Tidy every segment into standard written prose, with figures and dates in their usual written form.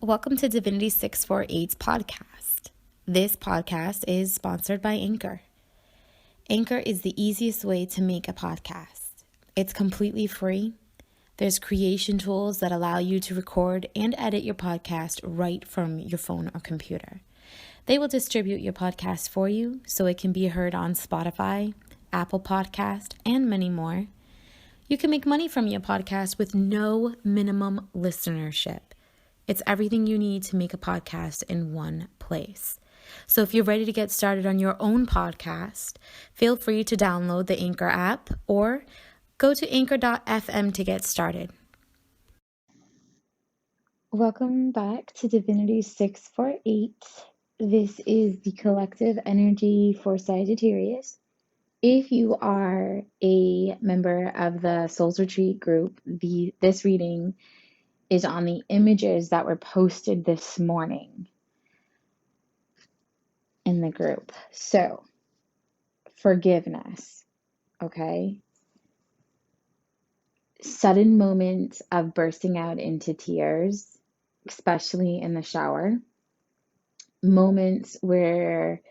Welcome to Divinity 648's podcast. This podcast is sponsored by Anchor. Anchor is the easiest way to make a podcast. It's completely free. There's creation tools that allow you to record and edit your podcast right from your phone or computer. They will distribute your podcast for you so it can be heard on Spotify, Apple Podcast, and many more. You can make money from your podcast with no minimum listenership. It's everything you need to make a podcast in one place. So if you're ready to get started on your own podcast, feel free to download the Anchor app or go to anchor.fm to get started. Welcome back to Divinity 648. This is the collective energy for Sagittarius. If you are a member of the Souls Retreat group, this reading is on the images that were posted this morning in the group. So, forgiveness, okay? Sudden moments of bursting out into tears, especially in the shower. Moments where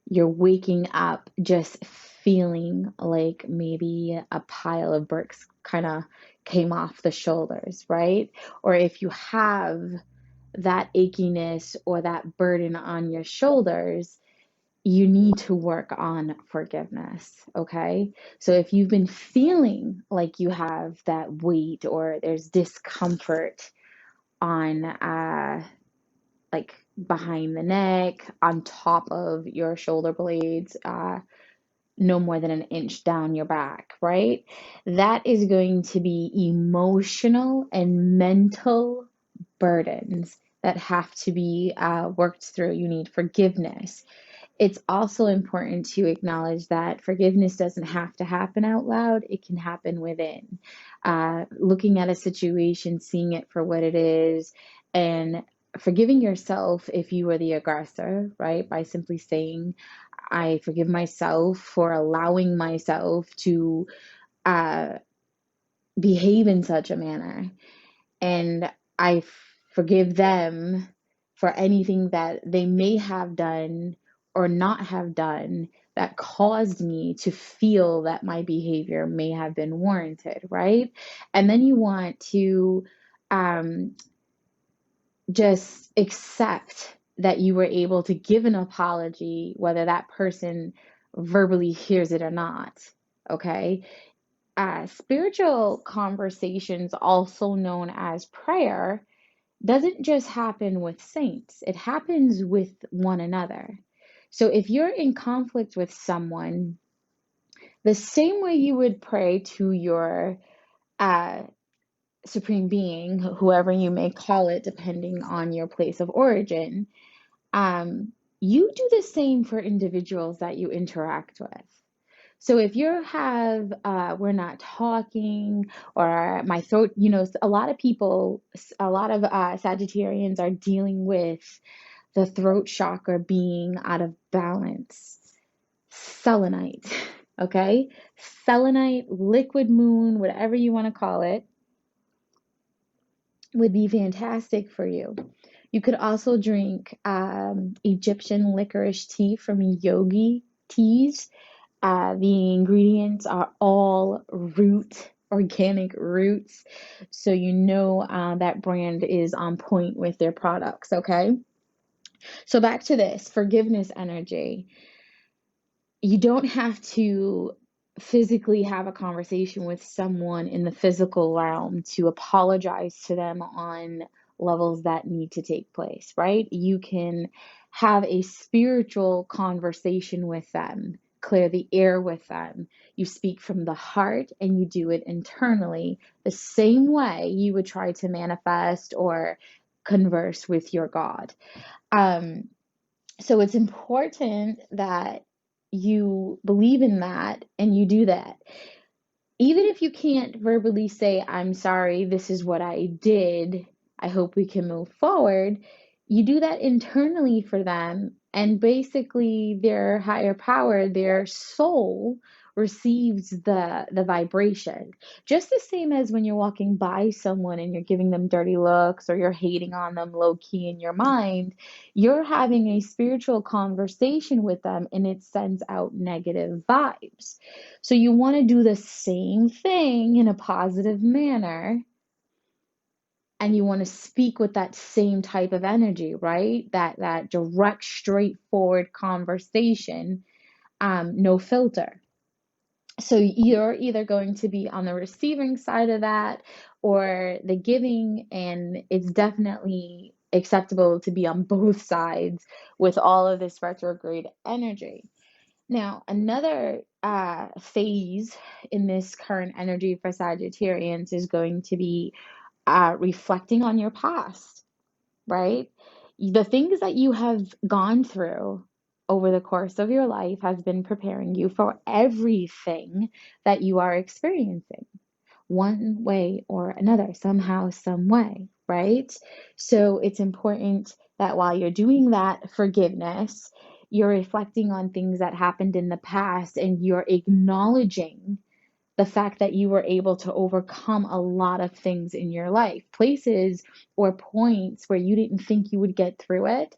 you're waking up just feeling like maybe a pile of bricks kind of came off the shoulders, right? Or if you have that achiness or that burden on your shoulders, you need to work on forgiveness, okay? So if you've been feeling like you have that weight or there's discomfort on like behind the neck, on top of your shoulder blades, no more than an inch down your back, right? That is going to be emotional and mental burdens that have to be worked through. You need forgiveness. It's also important to acknowledge that forgiveness doesn't have to happen out loud. It can happen within. Looking at a situation, seeing it for what it is, and forgiving yourself if you were the aggressor, right? By simply saying, I forgive myself for allowing myself to behave in such a manner. And I forgive them for anything that they may have done or not have done that caused me to feel that my behavior may have been warranted, right? And then you want to just accept that you were able to give an apology, whether that person verbally hears it or not, okay? Spiritual conversations, also known as prayer, doesn't just happen with saints. It happens with one another. So if you're in conflict with someone, the same way you would pray to your supreme being, whoever you may call it, depending on your place of origin, you do the same for individuals that you interact with. So if you have, we're not talking, or my throat, a lot of people, a lot of Sagittarians are dealing with the throat chakra being out of balance. Selenite, okay? Selenite, liquid moon, whatever you want to call it, would be fantastic for you. You could also drink Egyptian licorice tea from Yogi Teas. The ingredients are all organic roots. So that brand is on point with their products, okay? So back to this forgiveness energy. You don't have to physically have a conversation with someone in the physical realm to apologize to them on levels that need to take place, right? You can have a spiritual conversation with them, clear the air with them. You speak from the heart and you do it internally the same way you would try to manifest or converse with your God. So it's important that you believe in that and you do that. Even if you can't verbally say, I'm sorry, this is what I did, I hope we can move forward, you do that internally for them, and basically their higher power, their soul, receives the vibration. Just the same as when you're walking by someone and you're giving them dirty looks or you're hating on them low key in your mind, you're having a spiritual conversation with them and it sends out negative vibes. So you want to do the same thing in a positive manner, and you want to speak with that same type of energy, right? That direct, straightforward conversation, no filter. So you're either going to be on the receiving side of that or the giving, and it's definitely acceptable to be on both sides with all of this retrograde energy. Now, another phase in this current energy for Sagittarians is going to be reflecting on your past, right? The things that you have gone through over the course of your life has been preparing you for everything that you are experiencing, one way or another, somehow, some way, right? So it's important that while you're doing that forgiveness, you're reflecting on things that happened in the past and you're acknowledging the fact that you were able to overcome a lot of things in your life, places or points where you didn't think you would get through it,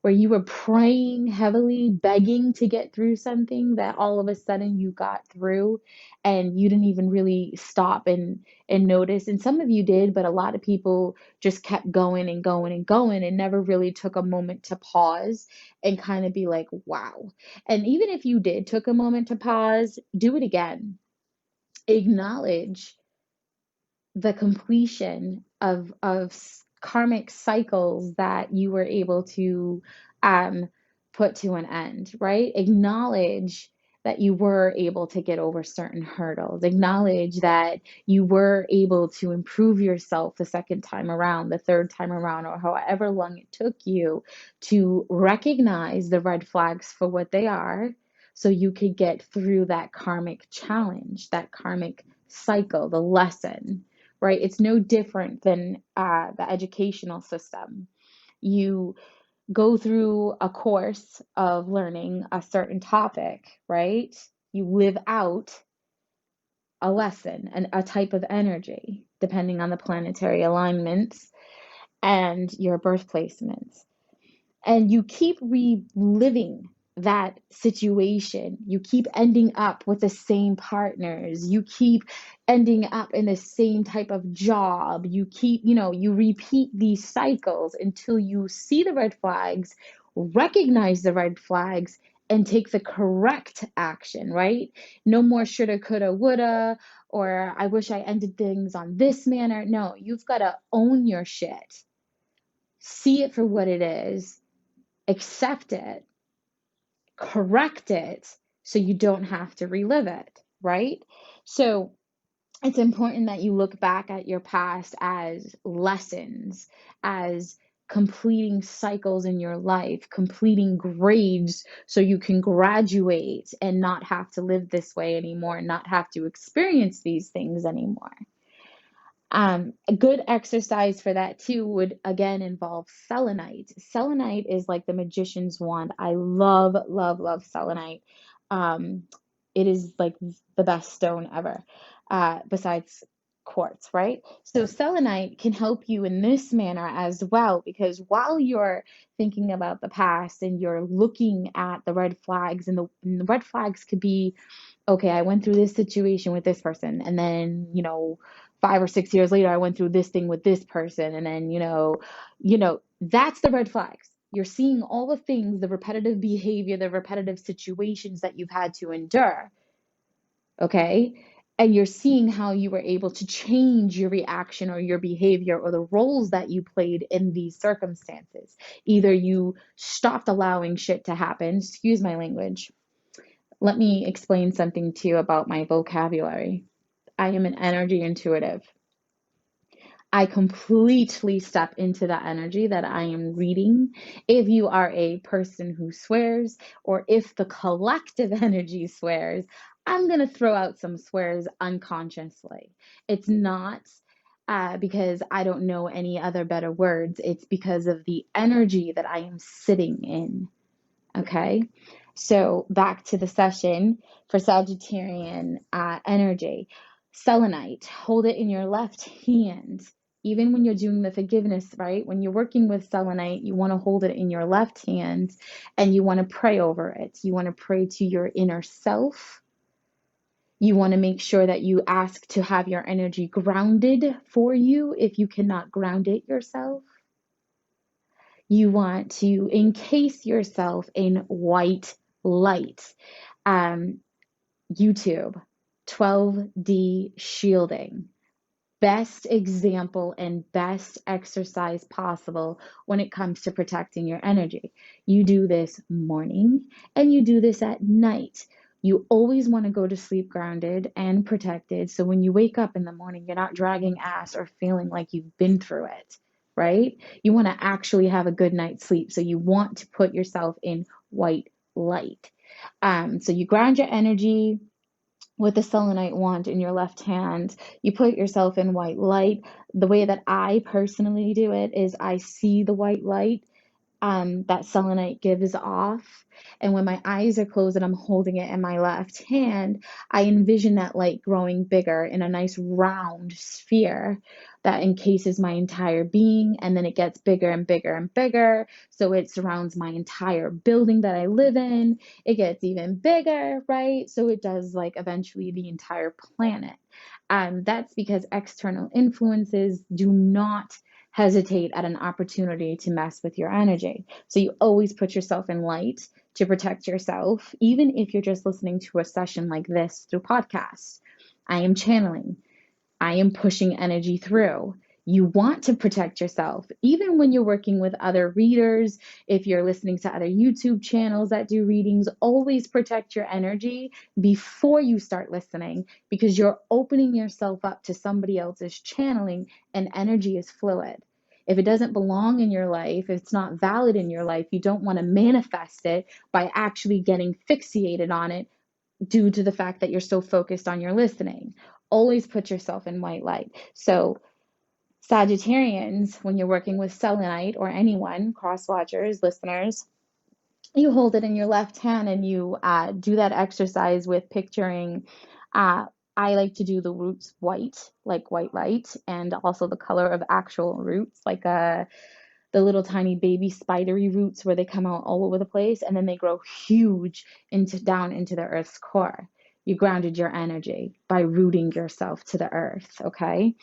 where you were praying heavily, begging to get through something that all of a sudden you got through and you didn't even really stop and notice. And some of you did, but a lot of people just kept going and going and going and never really took a moment to pause and kind of be like, wow. And even if you did took a moment to pause, do it again. Acknowledge the completion of karmic cycles that you were able to um, put to an end, right? Acknowledge that you were able to get over certain hurdles. Acknowledge that you were able to improve yourself the second time around, the third time around, or however long it took you to recognize the red flags for what they are so you could get through that karmic challenge, that karmic cycle, the lesson, right? It's no different than the educational system. You go through a course of learning a certain topic, right? You live out a lesson and a type of energy, depending on the planetary alignments and your birth placements, and you keep reliving that situation. You keep ending up with the same partners. You keep ending up in the same type of job. You keep, you repeat these cycles until you see the red flags, recognize the red flags, and take the correct action, right? No more shoulda, coulda, woulda, or I wish I ended things on this manner. No, you've got to own your shit. See it for what it is, accept it, correct it, so you don't have to relive it, right? So it's important that you look back at your past as lessons, as completing cycles in your life, completing grades so you can graduate and not have to live this way anymore, not have to experience these things anymore. A good exercise for that too would again involve selenite. Selenite is like the magician's wand. I love, love, love selenite. Um, it is like the best stone ever, besides quartz, right? So selenite can help you in this manner as well, because while you're thinking about the past and you're looking at the red flags, and the red flags could be, okay, I went through this situation with this person, and then, 5 or 6 years later, I went through this thing with this person, and then, that's the red flags. You're seeing all the things, the repetitive behavior, the repetitive situations that you've had to endure, okay? And you're seeing how you were able to change your reaction or your behavior or the roles that you played in these circumstances. Either you stopped allowing shit to happen, excuse my language. Let me explain something to you about my vocabulary. I am an energy intuitive. I completely step into the energy that I am reading. If you are a person who swears, or if the collective energy swears, I'm going to throw out some swears unconsciously. It's not because I don't know any other better words, it's because of the energy that I am sitting in. Okay? So back to the session for Sagittarian energy. Selenite, hold it in your left hand. Even when you're doing the forgiveness, right? When you're working with selenite, you want to hold it in your left hand and you want to pray over it. You want to pray to your inner self. You want to make sure that you ask to have your energy grounded for you if you cannot ground it yourself. You want to encase yourself in white light. Um, YouTube, 12D shielding. Best example and best exercise possible when it comes to protecting your energy. You do this morning and you do this at night. You always want to go to sleep grounded and protected. So when you wake up in the morning, you're not dragging ass or feeling like you've been through it, right? You want to actually have a good night's sleep. So you want to put yourself in white light. So you ground your energy with the selenite wand in your left hand. You put yourself in white light. The way that I personally do it is I see the white light that selenite gives off. And when my eyes are closed and I'm holding it in my left hand, I envision that light growing bigger in a nice round sphere that encases my entire being. And then it gets bigger and bigger and bigger. So it surrounds my entire building that I live in. It gets even bigger, right? So it does like eventually the entire planet. That's because external influences do not hesitate at an opportunity to mess with your energy. So you always put yourself in light to protect yourself, even if you're just listening to a session like this through podcast. I am channeling. I am pushing energy through. You want to protect yourself, even when you're working with other readers. If you're listening to other YouTube channels that do readings, always protect your energy before you start listening because you're opening yourself up to somebody else's channeling and energy is fluid. If it doesn't belong in your life, if it's not valid in your life, you don't want to manifest it by actually getting fixated on it due to the fact that you're so focused on your listening. Always put yourself in white light. So, Sagittarians, when you're working with selenite or anyone, cross watchers, listeners, you hold it in your left hand and you do that exercise with picturing. I like to do the roots white, like white light, and also the color of actual roots, like the little tiny baby spidery roots where they come out all over the place and then they grow huge into down into the earth's core. You grounded your energy by rooting yourself to the earth, okay?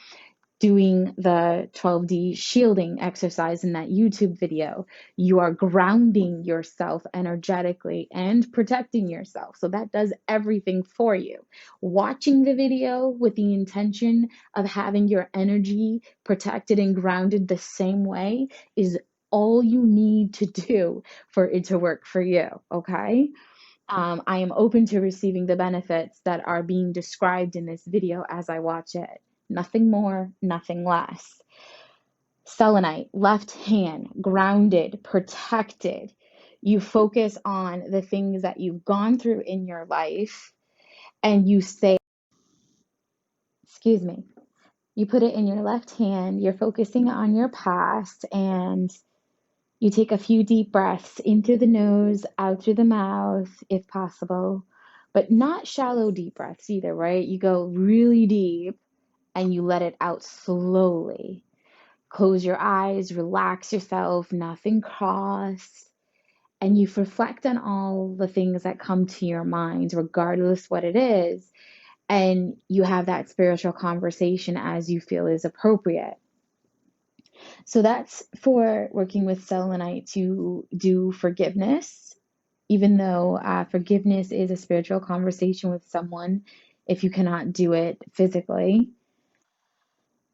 Doing the 12D shielding exercise in that YouTube video, you are grounding yourself energetically and protecting yourself. So that does everything for you. Watching the video with the intention of having your energy protected and grounded the same way is all you need to do for it to work for you, okay? I am open to receiving the benefits that are being described in this video as I watch it. Nothing more, nothing less. Selenite, left hand, grounded, protected. You focus on the things that you've gone through in your life and you say, excuse me, you put it in your left hand, you're focusing on your past, and you take a few deep breaths in through the nose, out through the mouth, if possible, but not shallow deep breaths either, right? You go really deep and you let it out slowly. Close your eyes, relax yourself, nothing cross, and you reflect on all the things that come to your mind, regardless what it is, and you have that spiritual conversation as you feel is appropriate. So that's for working with selenite to do forgiveness, even though forgiveness is a spiritual conversation with someone if you cannot do it physically.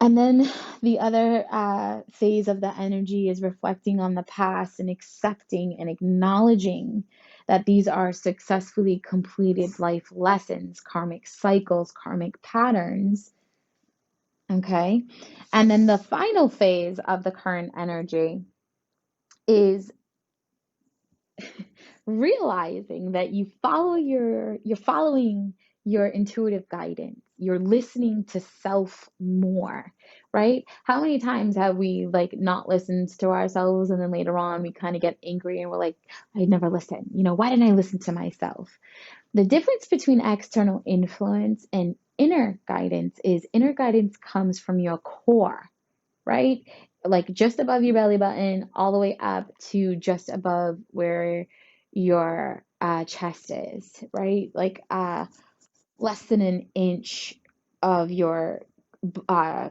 And then the other phase of the energy is reflecting on the past and accepting and acknowledging that these are successfully completed life lessons, karmic cycles, karmic patterns. Okay. And then the final phase of the current energy is realizing that you're following your intuitive guidance. You're listening to self more, right? How many times have we like not listened to ourselves and then later on we kind of get angry and we're like, I never listened. Why didn't I listen to myself? The difference between external influence and inner guidance is inner guidance comes from your core, right? Like just above your belly button, all the way up to just above where your chest is, right? Like less than an inch of your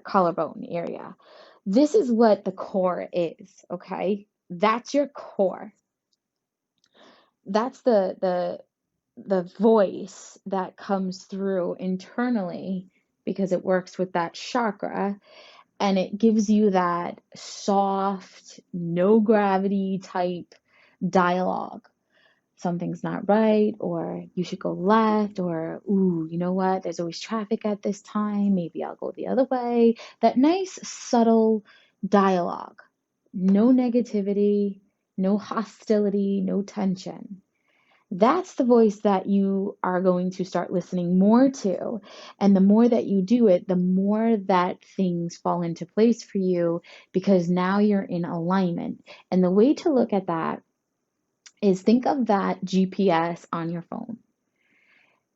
collarbone area. This is what the core is, okay? That's your core. That's the voice that comes through internally because it works with that chakra and it gives you that soft, no gravity type dialogue. Something's not right, or you should go left, or ooh, you know what? There's always traffic at this time. Maybe I'll go the other way. That nice, subtle dialogue. No negativity, no hostility, no tension. That's the voice that you are going to start listening more to. And the more that you do it, the more that things fall into place for you because now you're in alignment. And the way to look at that is think of that GPS on your phone.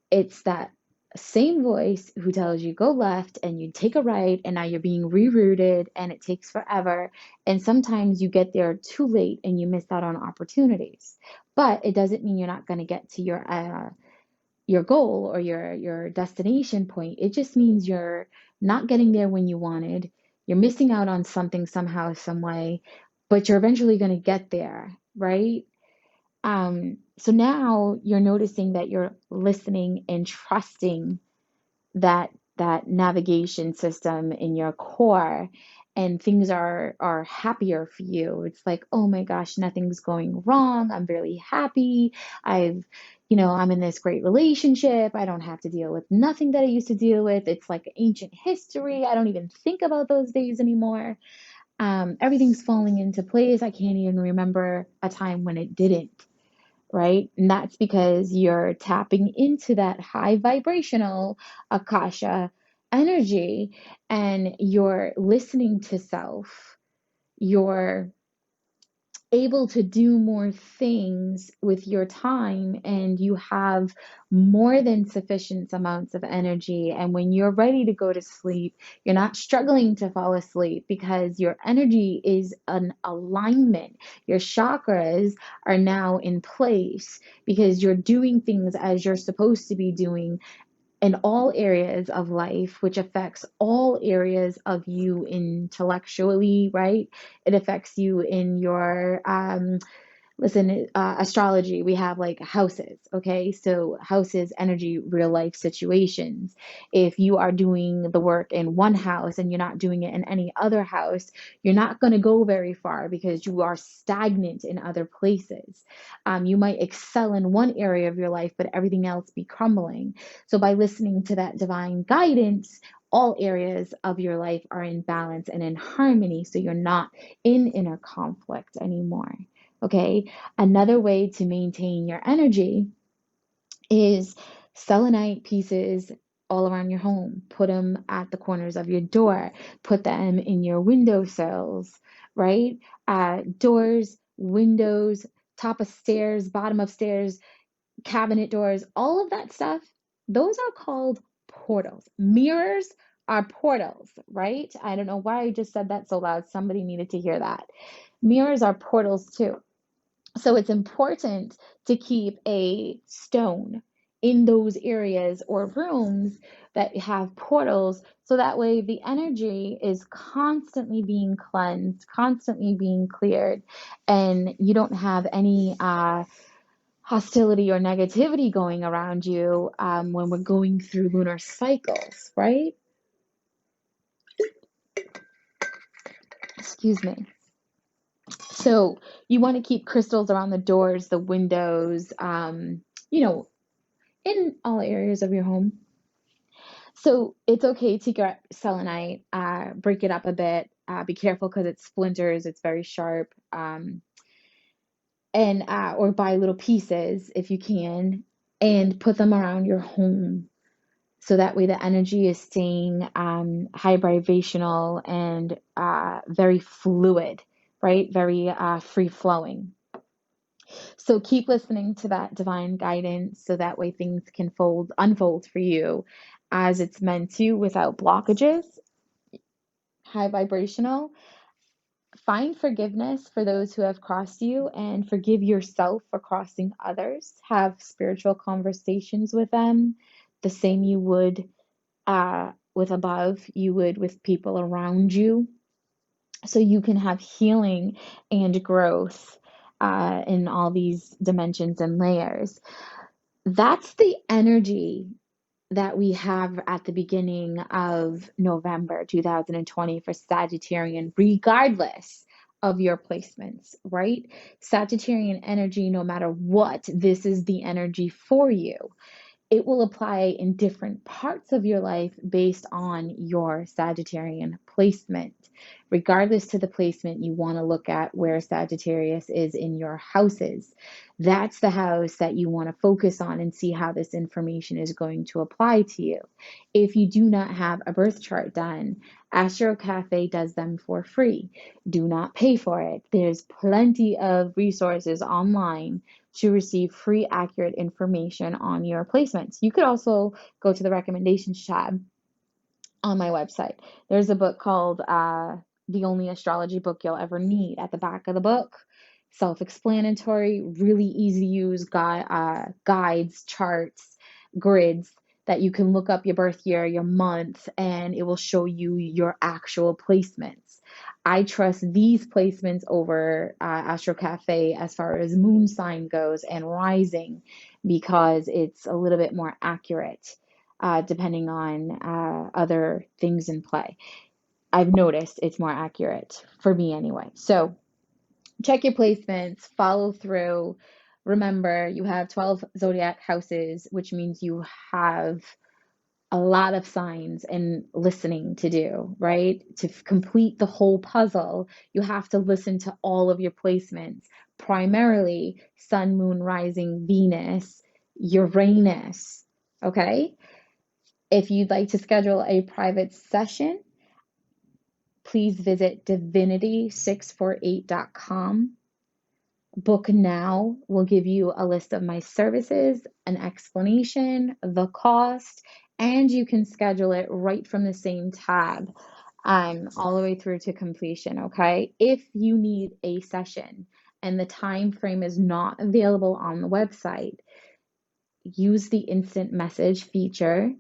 It's that same voice who tells you go left and you take a right and now you're being rerouted and it takes forever. And sometimes you get there too late and you miss out on opportunities. But it doesn't mean you're not going to get to your goal or your destination point. It just means you're not getting there when you wanted. You're missing out on something somehow, some way, but you're eventually going to get there, right? So now you're noticing that you're listening and trusting that navigation system in your core and things are happier for you. It's like, oh my gosh, nothing's going wrong. I'm really happy. I'm in this great relationship. I don't have to deal with nothing that I used to deal with. It's like ancient history. I don't even think about those days anymore. Everything's falling into place. I can't even remember a time when it didn't, right? And that's because you're tapping into that high vibrational Akasha energy and you're listening to self. You're able to do more things with your time and you have more than sufficient amounts of energy. And when you're ready to go to sleep, you're not struggling to fall asleep because your energy is an alignment. Your chakras are now in place because you're doing things as you're supposed to be doing in all areas of life, which affects all areas of you intellectually, right? It affects you in your listen, astrology, we have like houses, okay? So houses, energy, real life situations. If you are doing the work in one house and you're not doing it in any other house, you're not going to go very far because you are stagnant in other places. You might excel in one area of your life, but everything else be crumbling. So by listening to that divine guidance, all areas of your life are in balance and in harmony, so you're not in inner conflict anymore. Okay, another way to maintain your energy is selenite pieces all around your home. Put them at the corners of your door, put them in your windowsills, right? Doors, windows, top of stairs, bottom of stairs, cabinet doors, all of that stuff, those are called portals. Mirrors are portals, right? I don't know why I just said that so loud. Somebody needed to hear that. Mirrors are portals too. So it's important to keep a stone in those areas or rooms that have portals so that way the energy is constantly being cleansed, constantly being cleared, and you don't have any hostility or negativity going around you when we're going through lunar cycles, right? Excuse me. So you want to keep crystals around the doors, the windows, you know, in all areas of your home. So it's okay to get selenite, break it up a bit. Be careful because it splinters, it's very sharp. And or buy little pieces if you can and put them around your home. So that way the energy is staying high vibrational and very fluid, right? Very free flowing. So keep listening to that divine guidance so that way things can unfold for you as it's meant to without blockages. High vibrational. Find forgiveness for those who have crossed you and forgive yourself for crossing others. Have spiritual conversations with them, the same you would with above, you would with people around you. So you can have healing and growth in all these dimensions and layers. That's the energy that we have at the beginning of November 2020 for Sagittarian, regardless of your placements, right? Sagittarian energy, no matter what, this is the energy for you. It will apply in different parts of your life based on your Sagittarian placement. Regardless to the placement, you want to look at where Sagittarius is in your houses. That's the house that you want to focus on and see how this information is going to apply to you. If you do not have a birth chart done, Astro Cafe does them for free. Do not pay for it. There's plenty of resources online to receive free, accurate information on your placements. You could also go to the recommendations tab on my website. There's a book called The Only Astrology Book You'll Ever Need. At the back of the book, self-explanatory, really easy to use guides, charts, grids that you can look up your birth year, your month, and it will show you your actual placements. I trust these placements over Astro Cafe as far as moon sign goes and rising because it's a little bit more accurate depending on other things in play. I've noticed it's more accurate for me anyway. So check your placements, follow through. Remember, you have 12 zodiac houses, which means you have a lot of signs and listening to do, right? To complete the whole puzzle, you have to listen to all of your placements, primarily Sun, Moon, Rising, Venus, Uranus, okay? If you'd like to schedule a private session, please visit divinity648.com. Book now will give you a list of my services, an explanation, the cost, and you can schedule it right from the same tab all the way through to completion, okay? If you need a session and the time frame is not available on the website, use the instant message feature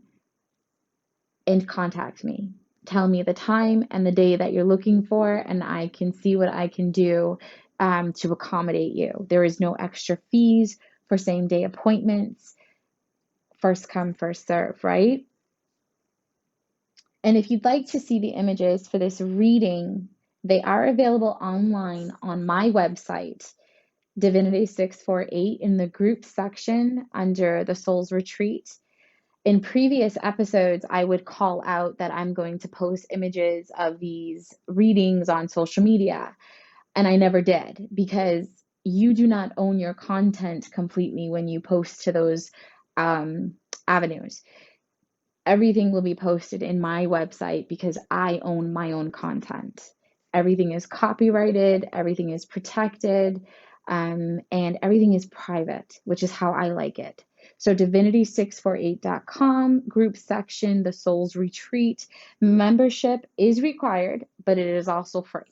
and contact me. Tell me the time and the day that you're looking for, and I can see what I can do to accommodate you. There is no extra fees for same day appointments. First come, first serve, right? And if you'd like to see the images for this reading, they are available online on my website, Divinity 648, in the group section under the Soul's Retreat. In previous episodes, I would call out that I'm going to post images of these readings on social media, and I never did because you do not own your content completely when you post to those avenues. Everything will be posted in my website because I own my own content. Everything is copyrighted, everything is protected, and everything is private, which is how I like it. So divinity648.com, group section, the Soul's Retreat. Membership is required, but it is also free.